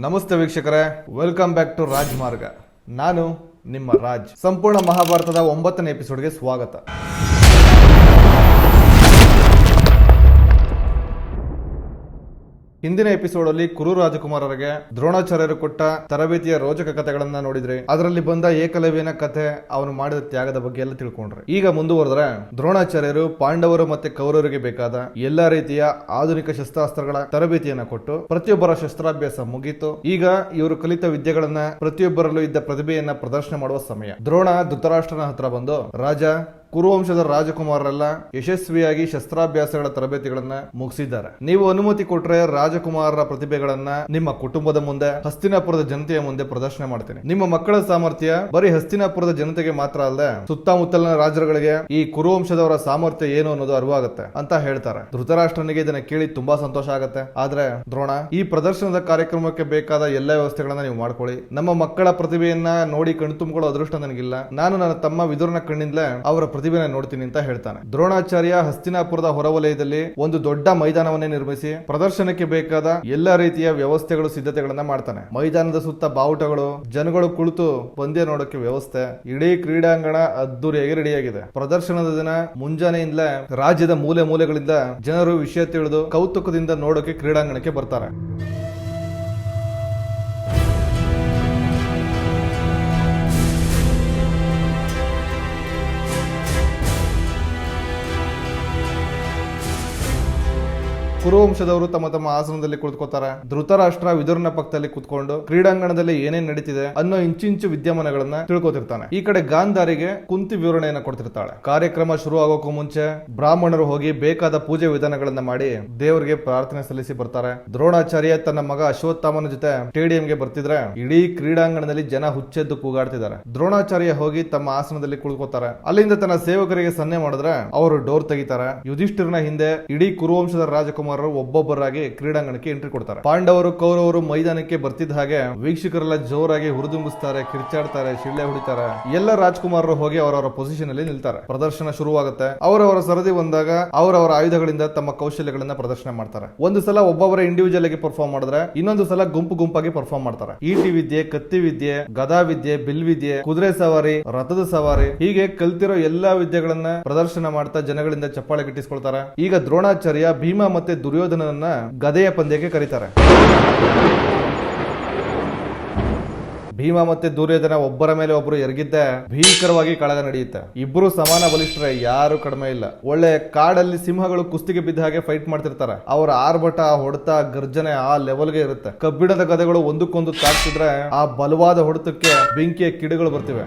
ನಮಸ್ತೆ ವೀಕ್ಷಕರೇ, welcome back to ರಾಜಮಾರ್ಗ. ನಾನು ನಿಮ್ಮ ರಾಜ್. ಸಂಪೂರ್ಣ ಮಹಾಭಾರತದ 9ನೇ ಎಪಿಸೋಡ್ಗೆ ಸ್ವಾಗತ. ಹಿಂದಿನ ಎಪಿಸೋಡ್ ಅಲ್ಲಿ ಕುರು ರಾಜಕುಮಾರರಿಗೆ ದ್ರೋಣಾಚಾರ್ಯರು ಕೊಟ್ಟ ತರಬೇತಿಯ ರೋಚಕ ಕಥೆಗಳನ್ನ ನೋಡಿದ್ರಿ. ಅದರಲ್ಲಿ ಬಂದ ಏಕಲವ್ಯನ ಕಥೆ, ಅವನು ಮಾಡಿದ ತ್ಯಾಗದ ಬಗ್ಗೆ ಎಲ್ಲ ತಿಳ್ಕೊಂಡ್ರಿ. ಈಗ ಮುಂದುವರೆದ್ರೆ ದ್ರೋಣಾಚಾರ್ಯರು ಪಾಂಡವರು ಮತ್ತೆ ಕೌರವರಿಗೆ ಬೇಕಾದ ಎಲ್ಲಾ ರೀತಿಯ ಆಧುನಿಕ ಶಸ್ತ್ರಾಸ್ತ್ರಗಳ ತರಬೇತಿಯನ್ನ ಕೊಟ್ಟು ಪ್ರತಿಯೊಬ್ಬರ ಶಸ್ತ್ರಾಭ್ಯಾಸ ಮುಗೀತು. ಈಗ ಇವರು ಕಲಿತ ವಿದ್ಯೆಗಳನ್ನ ಪ್ರತಿಯೊಬ್ಬರಲ್ಲೂ ಇದ್ದ ಪ್ರತಿಭೆಯನ್ನ ಪ್ರದರ್ಶನ ಮಾಡುವ ಸಮಯ. ದ್ರೋಣ ಧೃತರಾಷ್ಟ್ರನ ಹತ್ರ ಬಂದು, ರಾಜ, ಕುರುವಂಶದ ರಾಜಕುಮಾರರೆಲ್ಲ ಯಶಸ್ವಿಯಾಗಿ ಶಸ್ತ್ರಾಭ್ಯಾಸಗಳ ತರಬೇತಿಗಳನ್ನ ಮುಗಿಸಿದ್ದಾರೆ. ನೀವು ಅನುಮತಿ ಕೊಟ್ರೆ ರಾಜಕುಮಾರರ ಪ್ರತಿಭೆಗಳನ್ನ ನಿಮ್ಮ ಕುಟುಂಬದ ಮುಂದೆ, ಹಸ್ತಿನಾಪುರದ ಜನತೆಯ ಮುಂದೆ ಪ್ರದರ್ಶನ ಮಾಡ್ತೀನಿ. ನಿಮ್ಮ ಮಕ್ಕಳ ಸಾಮರ್ಥ್ಯ ಬರೀ ಹಸ್ತಿನಾಪುರದ ಜನತೆಗೆ ಮಾತ್ರ ಅಲ್ಲದೆ ಸುತ್ತಮುತ್ತಲಿನ ರಾಜ್ಯಗಳಿಗೆ ಈ ಕುರುವಂಶದವರ ಸಾಮರ್ಥ್ಯ ಏನು ಅನ್ನೋದು ಅರಿವಾಗುತ್ತೆ ಅಂತ ಹೇಳ್ತಾರೆ. ಧೃತರಾಷ್ಟ್ರನಿಗೆ ಇದನ್ನ ಕೇಳಿ ತುಂಬಾ ಸಂತೋಷ ಆಗುತ್ತೆ. ಆದ್ರೆ ದ್ರೋಣ, ಈ ಪ್ರದರ್ಶನದ ಕಾರ್ಯಕ್ರಮಕ್ಕೆ ಬೇಕಾದ ಎಲ್ಲ ವ್ಯವಸ್ಥೆಗಳನ್ನ ನೀವು ಮಾಡ್ಕೊಳ್ಳಿ. ನಮ್ಮ ಮಕ್ಕಳ ಪ್ರತಿಭೆಯನ್ನ ನೋಡಿ ಕಣ್ತುಂಬಿಕೊಳ್ಳೋ ಅದೃಷ್ಟ ನನಗಿಲ್ಲ. ನಾನು ನನ್ನ ತಮ್ಮ ವಿದುರನ ಕಣ್ಣಿಂದಲೇ ಅವರ ಪ್ರತಿಭೆನ ನೋಡ್ತೀನಿ ಅಂತ ಹೇಳ್ತಾನೆ. ದ್ರೋಣಾಚಾರ್ಯ ಹಸ್ತಿನಾಪುರದ ಹೊರವಲಯದಲ್ಲಿ ಒಂದು ದೊಡ್ಡ ಮೈದಾನವನ್ನೇ ನಿರ್ಮಿಸಿ ಪ್ರದರ್ಶನಕ್ಕೆ ಬೇಕಾದ ಎಲ್ಲಾ ರೀತಿಯ ವ್ಯವಸ್ಥೆಗಳು, ಸಿದ್ಧತೆಗಳನ್ನ ಮಾಡ್ತಾನೆ. ಮೈದಾನದ ಸುತ್ತ ಬಾವುಟಗಳು, ಜನಗಳು ಕುಳಿತು ಪಂದ್ಯ ನೋಡೋಕೆ ವ್ಯವಸ್ಥೆ, ಇಡೀ ಕ್ರೀಡಾಂಗಣ ಅದ್ದೂರಿಯಾಗಿ ರೆಡಿಯಾಗಿದೆ. ಪ್ರದರ್ಶನದ ದಿನ ಮುಂಜಾನೆಯಿಂದಲೇ ರಾಜ್ಯದ ಮೂಲೆ ಮೂಲೆಗಳಿಂದ ಜನರು ವಿಷಯ ತಿಳಿದು ಕೌತುಕದಿಂದ ನೋಡೋಕೆ ಕ್ರೀಡಾಂಗಣಕ್ಕೆ ಬರ್ತಾರೆ. ಕುರುವಂಶದವರು ತಮ್ಮ ತಮ್ಮ ಆಸನದಲ್ಲಿ ಕುಳಿತುಕೋತಾರೆ. ಧೃತರಾಷ್ಟ್ರ ವಿದುರನ ಪಕ್ಕದಲ್ಲಿ ಕುತ್ಕೊಂಡು ಕ್ರೀಡಾಂಗಣದಲ್ಲಿ ಏನೇನ್ ನಡೀತಿದೆ ಅನ್ನೋ ಇಂಚಿಂಚು ವಿದ್ಯಮಾನಗಳನ್ನ ತಿಳ್ಕೊತಿರ್ತಾನೆ. ಈ ಕಡೆ ಗಾಂಧಾರಿಗೆ ಕುಂತಿ ವಿವರಣೆಯನ್ನ ಕೊಡ್ತಿರ್ತಾಳೆ. ಕಾರ್ಯಕ್ರಮ ಶುರು ಆಗೋಕ್ಕೂ ಮುಂಚೆ ಬ್ರಾಹ್ಮಣರು ಹೋಗಿ ಬೇಕಾದ ಪೂಜೆ ವಿಧಾನಗಳನ್ನ ಮಾಡಿ ದೇವರಿಗೆ ಪ್ರಾರ್ಥನೆ ಸಲ್ಲಿಸಿ ಬರ್ತಾರೆ. ದ್ರೋಣಾಚಾರ್ಯ ತನ್ನ ಮಗ ಅಶ್ವತ್ಥಾಮನ ಜೊತೆ ಸ್ಟೇಡಿಯಂಗೆ ಬರ್ತಿದ್ರೆ ಇಡೀ ಕ್ರೀಡಾಂಗಣದಲ್ಲಿ ಜನ ಹುಚ್ಚೆದ್ದು ಕೂಗಾಡ್ತಿದ್ದಾರೆ. ದ್ರೋಣಾಚಾರ್ಯ ಹೋಗಿ ತಮ್ಮ ಆಸನದಲ್ಲಿ ಕುಳಿತುಕೋತಾರೆ. ಅಲ್ಲಿಂದ ತನ್ನ ಸೇವಕರಿಗೆ ಸನ್ನೆ ಮಾಡಿದ್ರೆ ಅವರು ಡೋರ್ ತೆಗಿತಾರೆ. ಯುಧಿಷ್ಠಿರನ ಹಿಂದೆ ಇಡೀ ಕುರುವಂಶದ ರಾಜಕುಮಾರ ಒಬ್ಬೊಬ್ಬರಾಗಿ ಕ್ರೀಡಾಂಗಣಕ್ಕೆ ಎಂಟ್ರಿ ಕೊಡ್ತಾರೆ. ಪಾಂಡವರು ಕೌರವರು ಮೈದಾನಕ್ಕೆ ಬರ್ತಿದ್ದ ಹಾಗೆ ವೀಕ್ಷಕರೆಲ್ಲ ಜೋರಾಗಿ ಹುರಿದುಂಬಿಸ್ತಾರೆ, ಕಿರ್ಚಾಡ್ತಾರೆ, ಶಿಳ್ಳೆ ಹೊಡಿತಾರೆ. ಎಲ್ಲ ರಾಜಕುಮಾರರು ಹೋಗಿ ಅವರವರ ಪೊಸಿಷನ್ ಅಲ್ಲಿ ನಿಲ್ತಾರೆ. ಪ್ರದರ್ಶನ ಶುರುವಾಗುತ್ತೆ. ಅವರವರ ಸರದಿ ಬಂದಾಗ ಅವರವರ ಆಯುಧಗಳಿಂದ ತಮ್ಮ ಕೌಶಲ್ಯಗಳನ್ನ ಪ್ರದರ್ಶನ ಮಾಡ್ತಾರೆ. ಒಂದು ಸಲ ಒಬ್ಬೊಬ್ಬರ ಇಂಡಿವಿಜುವಲ್ ಆಗಿ ಪರ್ಫಾರ್ಮ್ ಮಾಡಿದ್ರೆ ಇನ್ನೊಂದು ಸಲ ಗುಂಪು ಗುಂಪಾಗಿ ಪರ್ಫಾರ್ಮ್ ಮಾಡ್ತಾರೆ. ಈಟಿ ವಿದ್ಯೆ, ಕತ್ತಿ ವಿದ್ಯೆ, ಗದಾ ವಿದ್ಯೆ, ಬಿಲ್ ವಿದ್ಯೆ, ಕುದುರೆ ಸವಾರಿ, ರಥದ ಸವಾರಿ, ಹೀಗೆ ಕಲ್ತಿರೋ ಎಲ್ಲಾ ವಿದ್ಯೆಗಳನ್ನ ಪ್ರದರ್ಶನ ಮಾಡ್ತಾ ಜನಗಳಿಂದ ಚಪ್ಪಾಳೆ ಗಿಟ್ಟಿಸ್ಕೊಳ್ತಾರೆ. ಈಗ ದ್ರೋಣಾಚಾರ್ಯ ಭೀಮ ಮತ್ತೆ ದುರ್ಯೋಧನನ್ನ ಗದೆಯ ಪಂದ್ಯಕ್ಕೆ ಕರೀತಾರೆ. ಭೀಮ ಮತ್ತೆ ದುರ್ಯೋಧನ ಒಬ್ಬರ ಮೇಲೆ ಒಬ್ಬರು ಎರಗಿದ್ದೆ ಭೀಕರವಾಗಿ ಕಳಗ ನಡೆಯುತ್ತೆ. ಇಬ್ರು ಸಮಾನ ಬಲಿಷ್ಠರೇ, ಯಾರು ಕಡಿಮೆ ಇಲ್ಲ. ಒಳ್ಳೆ ಕಾಡಲ್ಲಿ ಸಿಂಹಗಳು ಕುಸ್ತಿಗೆ ಬಿದ್ದ ಹಾಗೆ ಫೈಟ್ ಮಾಡ್ತಿರ್ತಾರೆ. ಅವರ ಆರ್ಭಟ, ಹೊಡೆತ, ಗರ್ಜನೆ ಆ ಲೆವೆಲ್ಗೆ ಇರುತ್ತೆ. ಕಬ್ಬಿಣದ ಗದೆಗಳು ಒಂದಕ್ಕೊಂದು ತಾಕ್ತಿದ್ರೆ ಆ ಬಲವಾದ ಹೊಡೆತಕ್ಕೆ ಬೆಂಕಿಯ ಕಿಡಿಗಳು ಬರ್ತಿವೆ.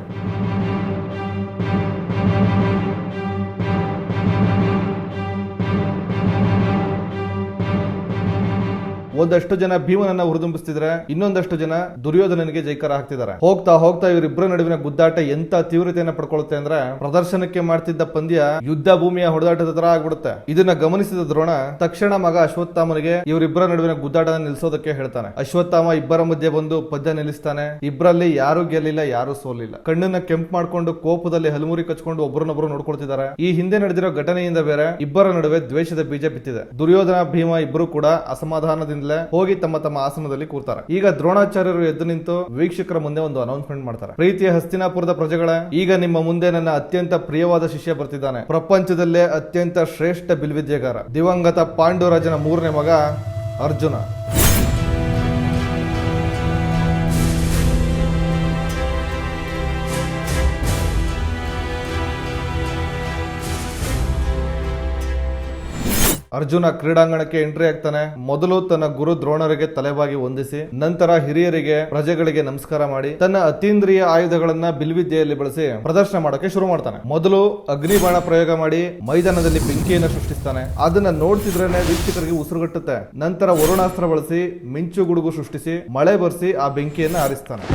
ಒಂದಷ್ಟು ಜನ ಭೀಮನನ್ನ ಹುರಿದುಂಬಿಸ್ತಿದ್ರೆ, ಇನ್ನೊಂದಷ್ಟು ಜನ ದುರ್ಯೋಧನನಿಗೆ ಜೈಕಾರ ಹಾಕ್ತಿದ್ದಾರೆ. ಹೋಗ್ತಾ ಹೋಗ್ತಾ ಇವರಿಬ್ಬರ ನಡುವಿನ ಗುದ್ದಾಟ ಎಂತ ತೀವ್ರತೆಯನ್ನ ಪಡ್ಕೊಳ್ಳುತ್ತೆ ಅಂದ್ರೆ ಪ್ರದರ್ಶನಕ್ಕೆ ಮಾಡ್ತಿದ್ದ ಪಂದ್ಯ ಯುದ್ಧ ಭೂಮಿಯ ಹೊಡೆದಾಟದ ತರ ಆಗ್ಬಿಡುತ್ತೆ. ಇದನ್ನ ಗಮನಿಸಿದ ದ್ರೋಣ ತಕ್ಷಣ ಮಗ ಅಶ್ವತ್ಥಾಮನಿಗೆ ಇವರಿಬ್ಬರ ನಡುವಿನ ಗುದ್ದಾಟನ ನಿಲ್ಸೋದಕ್ಕೆ ಹೇಳ್ತಾನೆ. ಅಶ್ವತ್ಥಾಮ ಇಬ್ಬರ ಮಧ್ಯೆ ಬಂದು ಪದ್ಯ ನಿಲ್ಲಿಸ್ತಾನೆ. ಇಬ್ಬರಲ್ಲಿ ಯಾರು ಗೆಲ್ಲಿಲ್ಲ, ಯಾರು ಸೋಲಿಲ್ಲ. ಕಣ್ಣನ್ನ ಕೆಂಪು ಮಾಡ್ಕೊಂಡು ಕೋಪದಲ್ಲಿ ಹಲಮುರಿ ಕಚ್ಕೊಂಡು ಒಬ್ಬರನ್ನೊಬ್ಬರು ನೋಡ್ಕೊಳ್ತಿದ್ದಾರೆ. ಈ ಹಿಂದೆ ನಡೆದಿರೋ ಘಟನೆಯಿಂದ ಬೇರೆ ಇಬ್ಬರ ನಡುವೆ ದ್ವೇಷದ ಬೀಜ ಬಿತ್ತಿದೆ. ದುರ್ಯೋಧನ, ಭೀಮ ಇಬ್ಬರು ಕೂಡ ಅಸಮಾಧಾನದಿಂದ ಹೋಗಿ ತಮ್ಮ ತಮ್ಮ ಆಸನದಲ್ಲಿ ಕೂರ್ತಾರೆ. ಈಗ ದ್ರೋಣಾಚಾರ್ಯರು ಎದ್ದು ನಿಂತು ವೀಕ್ಷಕರ ಮುಂದೆ ಒಂದು ಅನೌನ್ಸ್ಮೆಂಟ್ ಮಾಡ್ತಾರೆ. ಪ್ರೀತಿಯ ಹಸ್ತಿನಾಪುರದ ಪ್ರಜೆಗಳೇ, ಈಗ ನಿಮ್ಮ ಮುಂದೆ ನನ್ನ ಅತ್ಯಂತ ಪ್ರಿಯವಾದ ಶಿಷ್ಯ ಬರ್ತಿದ್ದಾನೆ. ಪ್ರಪಂಚದಲ್ಲೇ ಅತ್ಯಂತ ಶ್ರೇಷ್ಠ ಬಿಲ್ವಿದ್ಯೆಗಾರ, ದಿವಂಗತ ಪಾಂಡುರಾಜನ 3ನೇ ಮಗ ಅರ್ಜುನ. ಅರ್ಜುನ ಕ್ರೀಡಾಂಗಣಕ್ಕೆ ಎಂಟ್ರಿ ಆಗ್ತಾನೆ. ಮೊದಲು ತನ್ನ ಗುರು ದ್ರೋಣರಿಗೆ ತಲೆಬಾಗಿ ವಂದಿಸಿ, ನಂತರ ಹಿರಿಯರಿಗೆ, ಪ್ರಜೆಗಳಿಗೆ ನಮಸ್ಕಾರ ಮಾಡಿ ತನ್ನ ಅತೀಂದ್ರಿಯ ಆಯುಧಗಳನ್ನ ಬಿಲ್ವಿದ್ಯೆಯಲ್ಲಿ ಬಳಸಿ ಪ್ರದರ್ಶನ ಮಾಡೋಕೆ ಶುರು ಮಾಡ್ತಾನೆ. ಮೊದಲು ಅಗ್ನಿಬಾಣ ಪ್ರಯೋಗ ಮಾಡಿ ಮೈದಾನದಲ್ಲಿ ಬೆಂಕಿಯನ್ನು ಸೃಷ್ಟಿಸ್ತಾನೆ. ಅದನ್ನ ನೋಡ್ತಿದ್ರೇನೆ ವೀಕ್ಷಕರಿಗೆ ಉಸಿರುಗಟ್ಟುತ್ತೆ. ನಂತರ ವರುಣಾಸ್ತ್ರ ಬಳಸಿ ಮಿಂಚು ಗುಡುಗು ಸೃಷ್ಟಿಸಿ ಮಳೆ ಬರ್ಸಿ ಆ ಬೆಂಕಿಯನ್ನ ಆರಿಸ್ತಾನೆ.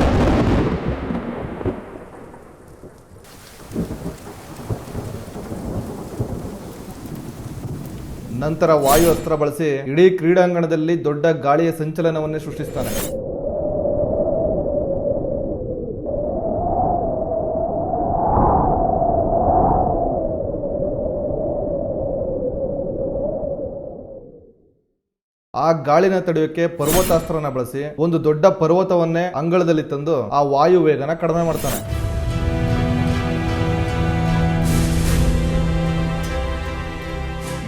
ನಂತರ ವಾಯು ಅಸ್ತ್ರ ಬಳಸಿ ಇಡೀ ಕ್ರೀಡಾಂಗಣದಲ್ಲಿ ದೊಡ್ಡ ಗಾಳಿಯ ಸಂಚಲನವನ್ನೇ ಸೃಷ್ಟಿಸ್ತಾನೆ. ಆ ಗಾಳಿನ ತಡೆಯೋಕೆ ಪರ್ವತಾಸ್ತ್ರನ ಬಳಸಿ ಒಂದು ದೊಡ್ಡ ಪರ್ವತವನ್ನೇ ಅಂಗಳದಲ್ಲಿ ತಂದು ಆ ವಾಯು ವೇಗನ ಕಡಿಮೆ ಮಾಡ್ತಾನೆ.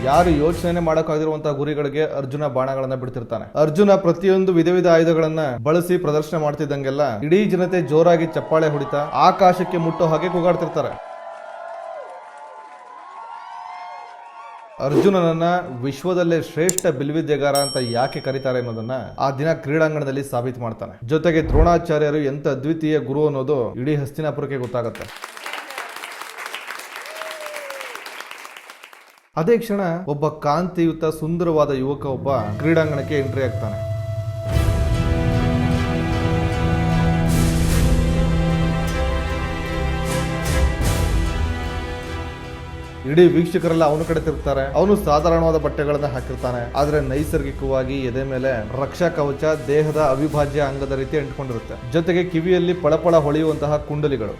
ಯಾರು ಯೋಚನೆ ಮಾಡೋಕ್ಕಾಗಿರುವಂತಹ ಗುರಿಗಳಿಗೆ ಅರ್ಜುನ ಬಾಣಗಳನ್ನ ಬಿಡ್ತಿರ್ತಾನೆ. ಅರ್ಜುನ ಪ್ರತಿಯೊಂದು ವಿಧ ವಿಧ ಆಯುಧಗಳನ್ನ ಬಳಸಿ ಪ್ರದರ್ಶನ ಮಾಡ್ತಿದ್ದಂಗೆಲ್ಲ ಇಡೀ ಜನತೆ ಜೋರಾಗಿ ಚಪ್ಪಾಳೆ ಹೊಡಿತಾ ಆಕಾಶಕ್ಕೆ ಮುಟ್ಟೋ ಹಾಗೆ ಕೂಗಾಡ್ತಿರ್ತಾರೆ. ಅರ್ಜುನನನ್ನ ವಿಶ್ವದಲ್ಲೇ ಶ್ರೇಷ್ಠ ಬಿಲ್ವಿದ್ಯೆಗಾರ ಅಂತ ಯಾಕೆ ಕರೀತಾರೆ ಅನ್ನೋದನ್ನ ಆ ದಿನ ಕ್ರೀಡಾಂಗಣದಲ್ಲಿ ಸಾಬೀತು ಮಾಡ್ತಾನೆ. ಜೊತೆಗೆ ದ್ರೋಣಾಚಾರ್ಯರು ಎಂತ ಅದ್ವಿತೀಯ ಗುರು ಅನ್ನೋದು ಇಡೀ ಹಸ್ತಿನಾಪುರಕ್ಕೆ ಗೊತ್ತಾಗುತ್ತೆ. ಅದೇ ಕ್ಷಣ ಒಬ್ಬ ಕಾಂತಿಯುತ ಸುಂದರವಾದ ಯುವಕ ಒಬ್ಬ ಕ್ರೀಡಾಂಗಣಕ್ಕೆ ಎಂಟ್ರಿ ಆಗ್ತಾನೆ. ಇಡೀ ವೀಕ್ಷಕರೆಲ್ಲ ಅವನ ಕಡೆ ತಿರುಗ್ತಾರೆ. ಅವನು ಸಾಧಾರಣವಾದ ಬಟ್ಟೆಗಳನ್ನ ಹಾಕಿರ್ತಾನೆ, ಆದ್ರೆ ನೈಸರ್ಗಿಕವಾಗಿ ಎದೆ ಮೇಲೆ ರಕ್ಷಾ ಕವಚ ದೇಹದ ಅವಿಭಾಜ್ಯ ಅಂಗದ ರೀತಿ ಅಂಟಿಕೊಂಡಿರುತ್ತೆ. ಜೊತೆಗೆ ಕಿವಿಯಲ್ಲಿ ಪಳಪಳ ಹೊಳೆಯುವಂತಹ ಕುಂಡಲಿಗಳು.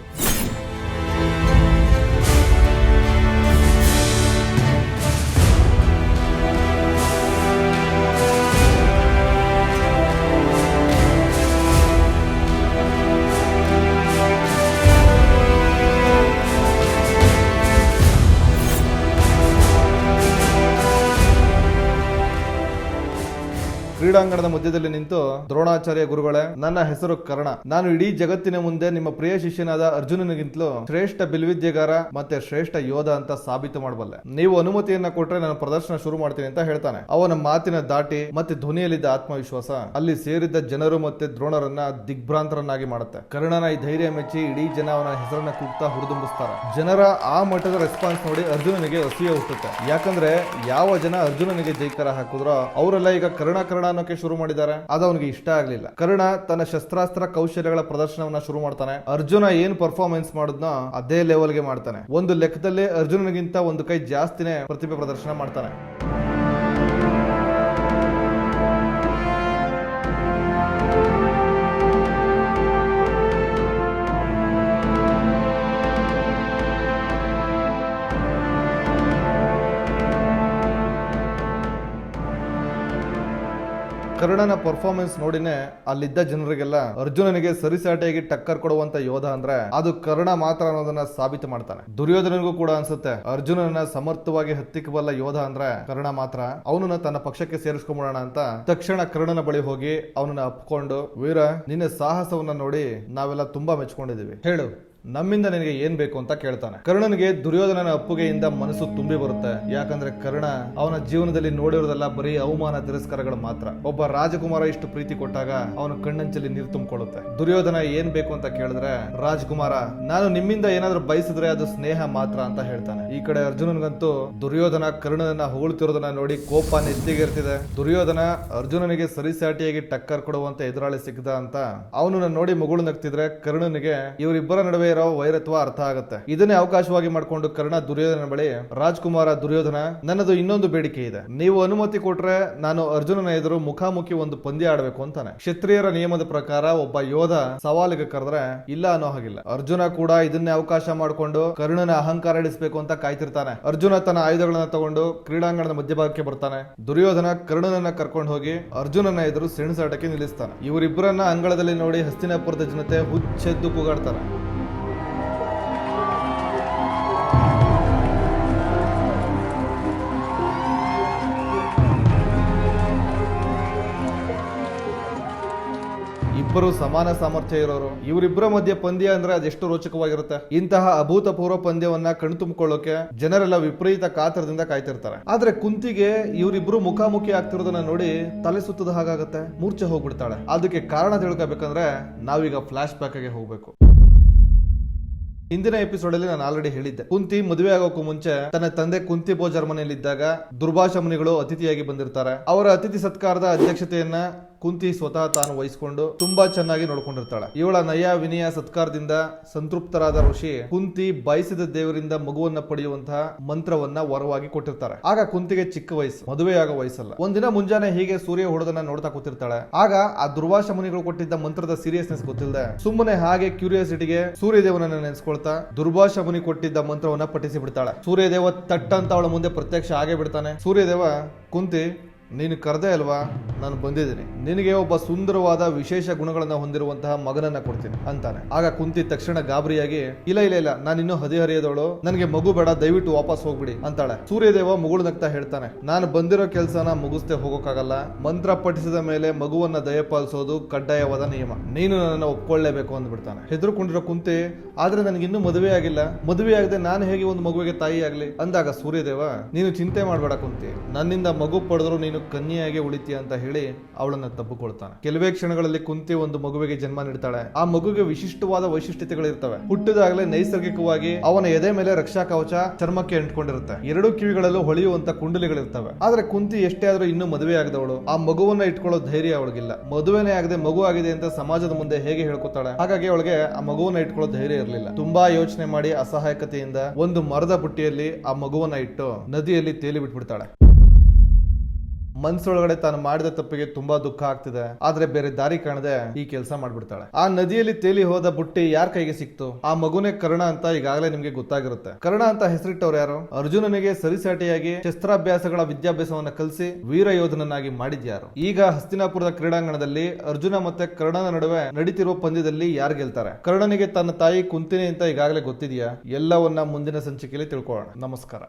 ಕ್ರೀಡಾಂಗಣದ ಮಧ್ಯದಲ್ಲಿ ನಿಂತು ದ್ರೋಣಾಚಾರ್ಯ ಗುರುಗಳೇ, ನನ್ನ ಹೆಸರು ಕರ್ಣ. ನಾನು ಇಡೀ ಜಗತ್ತಿನ ಮುಂದೆ ನಿಮ್ಮ ಪ್ರಿಯ ಶಿಷ್ಯನಾದ ಅರ್ಜುನನಿಗಿಂತಲೂ ಶ್ರೇಷ್ಠ ಬಿಲ್ವಿದ್ಯೆಗಾರ ಮತ್ತೆ ಶ್ರೇಷ್ಠ ಯೋಧ ಅಂತ ಸಾಬೀತು ಮಾಡಬಲ್ಲೆ. ನೀವು ಅನುಮತಿಯನ್ನ ಕೊಟ್ರೆ ನಾನು ಪ್ರದರ್ಶನ ಶುರು ಮಾಡ್ತೀನಿ ಅಂತ ಹೇಳ್ತಾನೆ. ಅವನ ಮಾತಿನ ದಾಟಿ ಮತ್ತೆ ಧ್ವನಿಯಲ್ಲಿದ್ದ ಆತ್ಮವಿಶ್ವಾಸ ಅಲ್ಲಿ ಸೇರಿದ್ದ ಜನರು ಮತ್ತೆ ದ್ರೋಣರನ್ನ ದಿಗ್ಭ್ರಾಂತರನ್ನಾಗಿ ಮಾಡುತ್ತೆ. ಕರ್ಣನ ಈ ಧೈರ್ಯ ಮೆಚ್ಚಿ ಇಡೀ ಜನ ಅವನ ಹೆಸರನ್ನ ಕೂಗ್ತಾ ಹುರಿದುಂಬಿಸ್ತಾರೆ. ಜನರ ಆ ಮಟ್ಟದ ರೆಸ್ಪಾನ್ಸ್ ನೋಡಿ ಅರ್ಜುನನಿಗೆ ಅಸೂಯೆ ಹುಟ್ಟುತ್ತೆ. ಯಾಕಂದ್ರೆ ಯಾವ ಜನ ಅರ್ಜುನನಿಗೆ ಜೈಕಾರ ಹಾಕಿದ್ರೋ ಅವರೆಲ್ಲ ಈಗ ಕರ್ಣ ಅನ್ನೋಕೆ ಶುರು ಮಾಡಿದ್ದಾರೆ. ಅದು ಅವನಿಗೆ ಇಷ್ಟ ಆಗ್ಲಿಲ್ಲ. ಕರ್ಣ ತನ್ನ ಶಸ್ತ್ರಾಸ್ತ್ರ ಕೌಶಲ್ಯಗಳ ಪ್ರದರ್ಶನವನ್ನ ಶುರು ಮಾಡ್ತಾನೆ. ಅರ್ಜುನ ಏನ್ ಪರ್ಫಾರ್ಮೆನ್ಸ್ ಮಾಡಿದ್ನೋ ಅದೇ ಲೆವೆಲ್ಗೆ ಮಾಡ್ತಾನೆ. ಒಂದು ಲೆಕ್ಕದಲ್ಲಿ ಅರ್ಜುನನಿಗಿಂತ ಒಂದು ಕೈ ಜಾಸ್ತಿನೇ ಪ್ರತಿಭೆ ಪ್ರದರ್ಶನ ಮಾಡ್ತಾನೆ. ಕರ್ಣನ ಪರ್ಫಾರ್ಮೆನ್ಸ್ ನೋಡಿನೇ ಅಲ್ಲಿದ್ದ ಜನರಿಗೆಲ್ಲ ಅರ್ಜುನನಿಗೆ ಸರಿಸಾಟಿಯಾಗಿ ಟಕ್ಕರ್ ಕೊಡುವಂತ ಯೋಧ ಅಂದ್ರೆ ಅದು ಕರ್ಣ ಮಾತ್ರ ಅನ್ನೋದನ್ನ ಸಾಬೀತು ಮಾಡ್ತಾನೆ. ದುರ್ಯೋಧನನಿಗೂ ಕೂಡ ಅನ್ಸುತ್ತೆ ಅರ್ಜುನನ ಸಮರ್ಥವಾಗಿ ಹತ್ತಿಕ್ಕಬಲ್ಲ ಯೋಧ ಅಂದ್ರೆ ಕರ್ಣ ಮಾತ್ರ. ಅವನನ್ನ ತನ್ನ ಪಕ್ಷಕ್ಕೆ ಸೇರಿಸ್ಕೊಂಡ್ಬಿಡೋಣ ಅಂತ ತಕ್ಷಣ ಕರ್ಣನ ಬಳಿ ಹೋಗಿ ಅವನನ್ನ ಅಪ್ಕೊಂಡು, ವೀರ, ನಿನ್ನ ಸಾಹಸವನ್ನ ನೋಡಿ ನಾವೆಲ್ಲ ತುಂಬಾ ಮೆಚ್ಕೊಂಡಿದೀವಿ, ಹೇಳು ನಮ್ಮಿಂದ ನಿನಗೆ ಏನ್ ಬೇಕು ಅಂತ ಕೇಳ್ತಾನೆ. ಕರ್ಣನಿಗೆ ದುರ್ಯೋಧನನ ಅಪ್ಪುಗೆಯಿಂದ ಮನಸ್ಸು ತುಂಬಿ ಬರುತ್ತೆ. ಯಾಕಂದ್ರೆ ಕರ್ಣ ಅವನ ಜೀವನದಲ್ಲಿ ನೋಡಿರೋದೆಲ್ಲ ಬರೀ ಅವಮಾನ ತಿರಸ್ಕಾರಗಳು ಮಾತ್ರ. ಒಬ್ಬ ರಾಜಕುಮಾರ ಇಷ್ಟು ಪ್ರೀತಿ ಕೊಟ್ಟಾಗ ಅವನ ಕಣ್ಣಂಚಲ್ಲಿ ನೀರು ತುಂಬಿಕೊಳ್ಳುತ್ತೆ. ದುರ್ಯೋಧನ ಏನ್ ಬೇಕು ಅಂತ ಕೇಳಿದ್ರೆ, ರಾಜಕುಮಾರ, ನಾನು ನಿಮ್ಮಿಂದ ಏನಾದ್ರೂ ಬಯಸಿದ್ರೆ ಅದು ಸ್ನೇಹ ಮಾತ್ರ ಅಂತ ಹೇಳ್ತಾನೆ. ಈ ಕಡೆ ಅರ್ಜುನನ್ಗಂತೂ ದುರ್ಯೋಧನ ಕರ್ಣನನ್ನ ಹೊಗಳ್ತಿರೋದನ್ನ ನೋಡಿ ಕೋಪ ನೆತ್ತಿಗೇರ್ತಿದೆ. ದುರ್ಯೋಧನ ಅರ್ಜುನನಿಗೆ ಸರಿಸಾಟಿಯಾಗಿ ಟಕ್ಕರ್ ಕೊಡುವಂತ ಎದುರಾಳಿ ಸಿಕ್ಕದ ಅಂತ ಅವನನ್ನ ನೋಡಿ ಮಗಳು ನಗ್ತಿದ್ರೆ ಕರ್ಣನಿಗೆ ಇವರಿಬ್ಬರ ನಡುವೆ ವೈರತ್ವ ಅರ್ಥ ಆಗುತ್ತೆ. ಇದನ್ನೇ ಅವಕಾಶವಾಗಿ ಮಾಡಿಕೊಂಡು ಕರ್ಣ ದುರ್ಯೋಧನ ಬಳಿ, ರಾಜ್ಕುಮಾರ ದುರ್ಯೋಧನ, ನನ್ನದು ಇನ್ನೊಂದು ಬೇಡಿಕೆ ಇದೆ. ನೀವು ಅನುಮತಿ ಕೊಟ್ರೆ ನಾನು ಅರ್ಜುನನ ಎದುರು ಮುಖಾಮುಖಿ ಒಂದು ಪಂದ್ಯ ಆಡಬೇಕು ಅಂತಾನೆ. ಕ್ಷತ್ರಿಯರ ನಿಯಮದ ಪ್ರಕಾರ ಒಬ್ಬ ಯೋಧ ಸವಾಲಿಗೆ ಕರೆದ್ರೆ ಇಲ್ಲ ಅನ್ನೋ ಹಾಗಿಲ್ಲ. ಅರ್ಜುನ ಕೂಡ ಇದನ್ನೇ ಅವಕಾಶ ಮಾಡಿಕೊಂಡು ಕರ್ಣನ ಅಹಂಕಾರ ಇಳಿಸಬೇಕು ಅಂತ ಕಾಯ್ತಿರ್ತಾನೆ. ಅರ್ಜುನ ತನ್ನ ಆಯುಧಗಳನ್ನ ತಗೊಂಡು ಕ್ರೀಡಾಂಗಣದ ಮಧ್ಯಭಾಗಕ್ಕೆ ಬರ್ತಾನೆ. ದುರ್ಯೋಧನ ಕರ್ಣನನ್ನ ಕರ್ಕೊಂಡು ಹೋಗಿ ಅರ್ಜುನನ ಎದುರು ಸೆಣಸಾಟಕ್ಕೆ ನಿಲ್ಲಿಸ್ತಾನೆ. ಇವರಿಬ್ಬರನ್ನ ಅಂಗಳದಲ್ಲಿ ನೋಡಿ ಹಸ್ತಿನಾಪುರದ ಜನತೆ ಹುಚ್ಚೆದ್ದು ಕೂಗಾಡ್ತಾರೆ. ಇಬ್ಬರು ಸಮಾನ ಸಾಮರ್ಥ್ಯ ಇರೋರು, ಇವರಿಬ್ಬರ ಮಧ್ಯೆ ಪಂದ್ಯ ಅಂದ್ರೆ ಅದೆಷ್ಟು ರೋಚಕವಾಗಿರುತ್ತೆ. ಇಂತಹ ಅಭೂತಪೂರ್ವ ಪಂದ್ಯವನ್ನ ಕಣ್ತುಂಬಿಕೊಳ್ಳೋಕೆ ಜನರೆಲ್ಲ ವಿಪರೀತ ಕಾತರದಿಂದ ಕಾಯ್ತಿರ್ತಾರೆ. ಆದ್ರೆ ಕುಂತಿಗೆ ಇವರಿಬ್ರು ಮುಖಾಮುಖಿ ಆಗ್ತಿರೋದನ್ನ ನೋಡಿ ತಲೆ ಸುತ್ತದ ಹಾಗಾಗತ್ತೆ, ಮೂರ್ಛೆ ಹೋಗ್ಬಿಡ್ತಾಳೆ. ಅದಕ್ಕೆ ಕಾರಣ ತಿಳ್ಕೊಬೇಕಂದ್ರೆ ನಾವೀಗ ಫ್ಲಾಶ್ ಬ್ಯಾಕ್ ಗೆ ಹೋಗ್ಬೇಕು. ಹಿಂದಿನ ಎಪಿಸೋಡ್ ಅಲ್ಲಿ ನಾನು ಆಲ್ರೆಡಿ ಹೇಳಿದ್ದೆ, ಕುಂತಿ ಮದುವೆ ಆಗೋಕ್ಕೂ ಮುಂಚೆ ತನ್ನ ತಂದೆ ಕುಂತಿ ಭೋಜ ಅರಮನೆಯಲ್ಲಿದ್ದಾಗ ದುರ್ಭಾಷ ಮುನಿಗಳು ಅತಿಥಿಯಾಗಿ ಬಂದಿರ್ತಾರೆ. ಅವರ ಅತಿಥಿ ಸತ್ಕಾರದ ಅಧ್ಯಕ್ಷತೆಯನ್ನ ಕುಂತಿ ಸ್ವತಃ ತಾನು ವಹಿಸಿಕೊಂಡು ತುಂಬಾ ಚೆನ್ನಾಗಿ ನೋಡ್ಕೊಂಡಿರ್ತಾಳೆ. ಇವಳ ನಯ ವಿನಯ ಸತ್ಕಾರದಿಂದ ಸಂತೃಪ್ತರಾದ ಋಷಿ ಕುಂತಿ ಬಯಸಿದ ದೇವರಿಂದ ಮಗುವನ್ನ ಪಡೆಯುವಂತಹ ಮಂತ್ರವನ್ನ ವರವಾಗಿ ಕೊಟ್ಟಿರ್ತಾರೆ. ಆಗ ಕುಂತಿಗೆ ಚಿಕ್ಕ ವಯಸ್ಸು, ಮದುವೆಯಾಗೋ ವಯಸ್ಸಲ್ಲ. ಒಂದಿನ ಮುಂಜಾನೆ ಹೀಗೆ ಸೂರ್ಯ ಹೊಡೆದನ್ನ ನೋಡ್ತಾ ಕೂತಿರ್ತಾಳೆ. ಆಗ ಆ ದುರ್ವಾಸ ಮುನಿಗಳು ಕೊಟ್ಟಿದ್ದ ಮಂತ್ರದ ಸೀರಿಯಸ್ನೆಸ್ ಗೊತ್ತಿಲ್ಲದೆ ಸುಮ್ಮನೆ ಹಾಗೆ ಕ್ಯೂರಿಯಾಸಿಟಿಗೆ ಸೂರ್ಯದೇವನನ್ನ ನೆನೆಸ್ಕೊಳ್ತಾ ದುರ್ಭಾಷ ಮುನಿ ಕೊಟ್ಟಿದ್ದ ಮಂತ್ರವನ್ನ ಪಠಿಸಿ ಬಿಡ್ತಾಳೆ. ಸೂರ್ಯದೇವ ತಟ್ಟಂತ ಅವಳ ಮುಂದೆ ಪ್ರತ್ಯಕ್ಷ ಆಗೇ ಬಿಡ್ತಾನೆ. ಸೂರ್ಯದೇವ, ಕುಂತಿ ನೀನು ಕರೆದೆ ಅಲ್ವಾ, ನಾನು ಬಂದಿದ್ದೀನಿ. ನಿನಗೆ ಒಬ್ಬ ಸುಂದರವಾದ ವಿಶೇಷ ಗುಣಗಳನ್ನ ಹೊಂದಿರುವಂತಹ ಮಗನನ್ನ ಕೊಡ್ತೀನಿ ಅಂತಾನೆ. ಆಗ ಕುಂತಿ ತಕ್ಷಣ ಗಾಬರಿಯಾಗಿ ಇಲ್ಲ ಇಲ್ಲ ಇಲ್ಲ, ನಾನು ಇನ್ನೂ ಹದಿಹರಿಯದವಳು, ನನಗೆ ಮಗು ಬೇಡ, ದಯವಿಟ್ಟು ವಾಪಸ್ ಹೋಗ್ಬಿಡಿ ಅಂತಾಳೆ. ಸೂರ್ಯದೇವ ಮುಗುಳು ನಗ್ತಾ ಹೇಳ್ತಾನೆ, ನಾನು ಬಂದಿರೋ ಕೆಲಸನ ಮುಗಿಸ್ದೆ ಹೋಗೋಕ್ಕಾಗಲ್ಲ. ಮಂತ್ರ ಪಠಿಸಿದ ಮೇಲೆ ಮಗುವನ್ನ ದಯಪಾಲಿಸೋದು ಕಡ್ಡಾಯವಾದ ನಿಯಮ. ನೀನು ನನ್ನ ಒಪ್ಕೊಳ್ಳೇಬೇಕು ಅಂದ್ಬಿಡ್ತಾನೆ. ಹೆದರ್ಕೊಂಡಿರೋ ಕುಂತಿ, ಆದ್ರೆ ನನಗಿನ್ನೂ ಮದುವೆ ಆಗಿಲ್ಲ, ಮದುವೆ ಆಗದೆ ನಾನು ಹೇಗೆ ಒಂದು ಮಗುವಿಗೆ ತಾಯಿ ಆಗ್ಲಿ ಅಂದಾಗ ಸೂರ್ಯದೇವ, ನೀನು ಚಿಂತೆ ಮಾಡಬೇಡ ಕುಂತಿ, ನನ್ನಿಂದ ಮಗು ಪಡೆದ್ರು ನೀನು ಕನ್ಯೆಯಾಗಿ ಉಳಿತೀಯ ಅಂತ ಹೇಳಿ ಅವಳನ್ನ ತಬ್ಬಿಕೊಳ್ತಾನೆ. ಕೆಲವೇ ಕ್ಷಣಗಳಲ್ಲಿ ಕುಂತಿ ಒಂದು ಮಗುವಿಗೆ ಜನ್ಮ ನೀಡ್ತಾಳೆ. ಆ ಮಗುವಿಗೆ ವಿಶಿಷ್ಟವಾದ ವೈಶಿಷ್ಟ್ಯತೆಗಳಿರ್ತವೆ. ಹುಟ್ಟಿದಾಗಲೇ ನೈಸರ್ಗಿಕವಾಗಿ ಅವನ ಎದೆ ಮೇಲೆ ರಕ್ಷಾ ಕವಚ ಚರ್ಮಕ್ಕೆ ಅಂಟ್ಕೊಂಡಿರುತ್ತೆ. ಎರಡೂ ಕಿವಿಗಳಲ್ಲೂ ಹೊಳೆಯುವಂತ ಕುಂಡಲಿಗಳಿರ್ತವೆ. ಆದ್ರೆ ಕುಂತಿ ಎಷ್ಟೇ ಆದ್ರೂ ಇನ್ನೂ ಮದುವೆ ಆಗದವಳು. ಆ ಮಗುವನ್ನ ಇಟ್ಕೊಳ್ಳೋ ಧೈರ್ಯ ಅವಳಿಗಿಲ್ಲ. ಮದುವೆನೇ ಆಗದೆ ಮಗು ಆಗಿದೆ ಅಂತ ಸಮಾಜದ ಮುಂದೆ ಹೇಗೆ ಹೇಳ್ಕೊತಾಳೆ? ಹಾಗಾಗಿ ಅವಳಿಗೆ ಆ ಮಗುವನ್ನ ಇಟ್ಕೊಳ್ಳೋ ಧೈರ್ಯ ಇರಲಿಲ್ಲ. ತುಂಬಾ ಯೋಚನೆ ಮಾಡಿ ಅಸಹಾಯಕತೆಯಿಂದ ಒಂದು ಮರದ ಬುಟ್ಟಿಯಲ್ಲಿ ಆ ಮಗುವನ್ನ ಇಟ್ಟು ನದಿಯಲ್ಲಿ ತೇಲಿ ಬಿಟ್ಬಿಡ್ತಾಳೆ. ಮನ್ಸೊಳಗಡೆ ತಾನು ಮಾಡಿದ ತಪ್ಪಿಗೆ ತುಂಬಾ ದುಃಖ ಆಗ್ತಿದೆ, ಆದ್ರೆ ಬೇರೆ ದಾರಿ ಕಾಣದೆ ಈ ಕೆಲಸ ಮಾಡ್ಬಿಡ್ತಾಳೆ. ಆ ನದಿಯಲ್ಲಿ ತೇಲಿ ಹೋದ ಬುಟ್ಟಿ ಯಾರ ಕೈಗೆ ಸಿಕ್ತು? ಆ ಮಗುನೇ ಕರ್ಣ ಅಂತ ಈಗಾಗಲೇ ನಿಮ್ಗೆ ಗೊತ್ತಾಗಿರುತ್ತೆ. ಕರ್ಣ ಅಂತ ಹೆಸರಿಟ್ಟವ್ರು ಯಾರು? ಅರ್ಜುನನಿಗೆ ಸರಿಸಾಟಿಯಾಗಿ ಶಸ್ತ್ರಾಭ್ಯಾಸಗಳ ವಿದ್ಯಾಭ್ಯಾಸವನ್ನ ಕಲಿಸಿ ವೀರ ಯೋಧನನ್ನಾಗಿ ಮಾಡಿದ್ಯಾರು? ಈಗ ಹಸ್ತಿನಾಪುರದ ಕ್ರೀಡಾಂಗಣದಲ್ಲಿ ಅರ್ಜುನ ಮತ್ತೆ ಕರ್ಣನ ನಡುವೆ ನಡೀತಿರುವ ಪಂದ್ಯದಲ್ಲಿ ಯಾರು ಗೆಲ್ತಾರೆ? ಕರ್ಣನಿಗೆ ತನ್ನ ತಾಯಿ ಕುಂತಿನಿ ಅಂತ ಈಗಾಗಲೇ ಗೊತ್ತಿದೆಯಾ? ಎಲ್ಲವನ್ನ ಮುಂದಿನ ಸಂಚಿಕೆಯಲ್ಲಿ ತಿಳ್ಕೊಳ್ಳೋಣ. ನಮಸ್ಕಾರ.